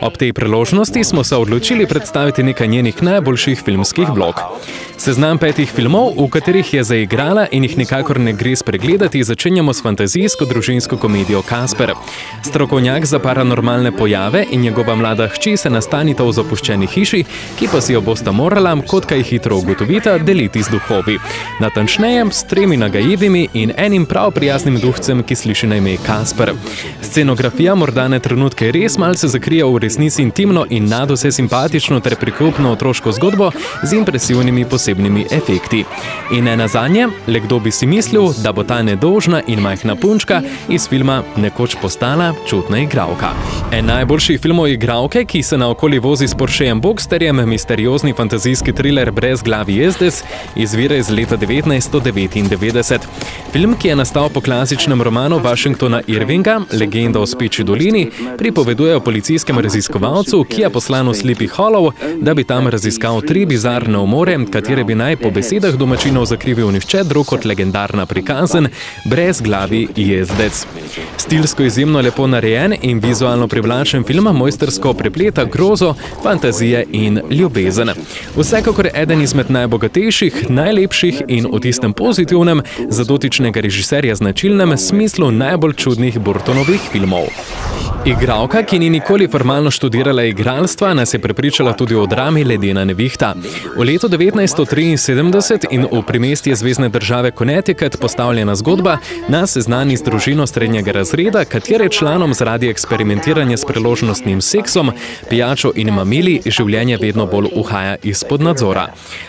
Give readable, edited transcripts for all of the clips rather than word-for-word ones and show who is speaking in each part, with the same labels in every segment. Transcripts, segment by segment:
Speaker 1: Ob tej priložnosti smo se odločili predstaviti nekaj njenih najboljših filmskih vlog. Seznam 5 filmov, v katerih je zaigrala in jih nikakor ne gre spregledati, začenjamo s fantazijsko družinsko komedijo Kasper. Strokovnjak za paranormalne pojave in njegova mlada hči se nastanita v zapuščeni hiši, ki pa si jo bosta morala, kot kaj hitro ugotovita, deliti z duhovi. Natančneje, s 3 nagajivimi in enim prav prijaznim duhcem, ki sliši na ime Kasper. Scenografija morda na trenutke res malce zakrije v resnici intimno in nadvse simpatično ter prikrupno otroško zgodbo z impresivnimi posebnimi efekti. In ne nazadnje, le kdo bi si mislil, da bo ta nedolžna in majhna punčka iz filma nekoč postala čutna igralka. En najboljših filmov igralke, ki se naokoli vozi s Porschejem Boxsterjem, misteriozni fantazijski triler Brezglavi jezdec, izvira iz leta 1999. Film, ki je nastal po klasičnem romanu Washingtona Irvinga, Legenda o Speči dolini, pripoveduje o policijskem raziskovalcu, ki je poslan v Sleepy Hollow, da bi tam raziskal 3 bizarne umore, katere bi naj po besedah domačinov zakrivil nihče drug kot legendarna prikazen Brezglavi jezdec. Stilsko izjemno lepo narejen in vizualno privlačen film mojstrsko prepleta grozo, fantazije in ljubezen. Vsekakor eden izmed najbogatejših, najlepših in v tistem pozitivnem, za dotičnega režiserja značilnem smislu najbolj čudnih Burtonovih filmov. Igralka, ki ni nikoli formalno študirala igralstva, nas je prepričala tudi o drami Ledena nevihta. V letu 1973 in v primestje zvezne države Connecticut postavljena zgodba nas seznani z družino srednjega razreda, katere članom zaradi eksperimentiranja s priložnostnim seksom, pijačo in mamili življenje vedno bolj uhaja izpod nadzora.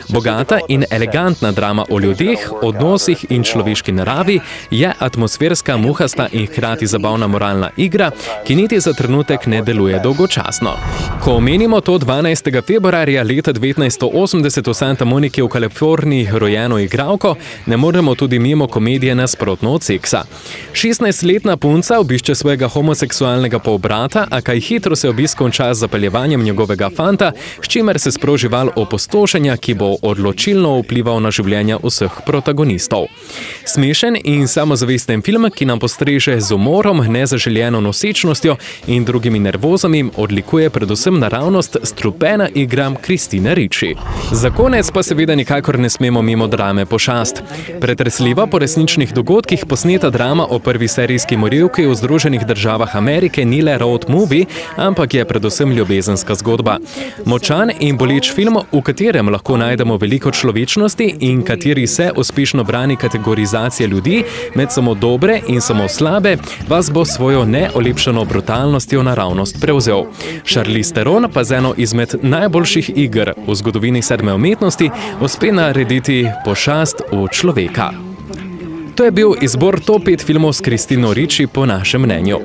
Speaker 1: Bogata in elegantna drama o ljudeh, odnosih in človeški naravi je atmosferska, muhasta in hkrati zabavna moralna igra, ki niti za trenutek ne deluje dolgočasno. Ko omenimo to 12. februarja leta 1980 v Santa Moniki v Kaliforniji rojeno igralko, ne moremo tudi mimo komedije Nasprotno od seksa. 16-letna punca obišče svojega homoseksualnega polbrata, a kaj hitro se obisk konča z zapeljevanjem njegovega fanta, s čimer se sproži val opustošenja, ki bo odločilno vplival na življenja vseh protagonistov. Smešen in samozavesten film, ki nam postreže z umorom, nezaželjeno nosečnostjo in drugimi nervozami, odlikuje predvsem naravnost strupena igra Christine Ricci. Za konec pa seveda nikakor ne smemo mimo drame Pošast. Pretresljiva po resničnih dogodkih posneta drama o prvi serijski morilki v Združenih državah Amerike ni le road movie, ampak je predvsem ljubezenska zgodba. Močan in boleč film, v katerem lahko najdemo veliko človečnosti in kateri se uspešno brani kategorizacije ljudi med samo dobre in samo slabe, vas bo svojo neolepšano brutalnostjo naravnost prevzel. Charlize Theron pa z eno izmed najboljših iger v zgodovini sedme umetnosti uspe narediti pošast v človeka. To je bil izbor top 5 filmov s Christino Ricci po našem mnenju.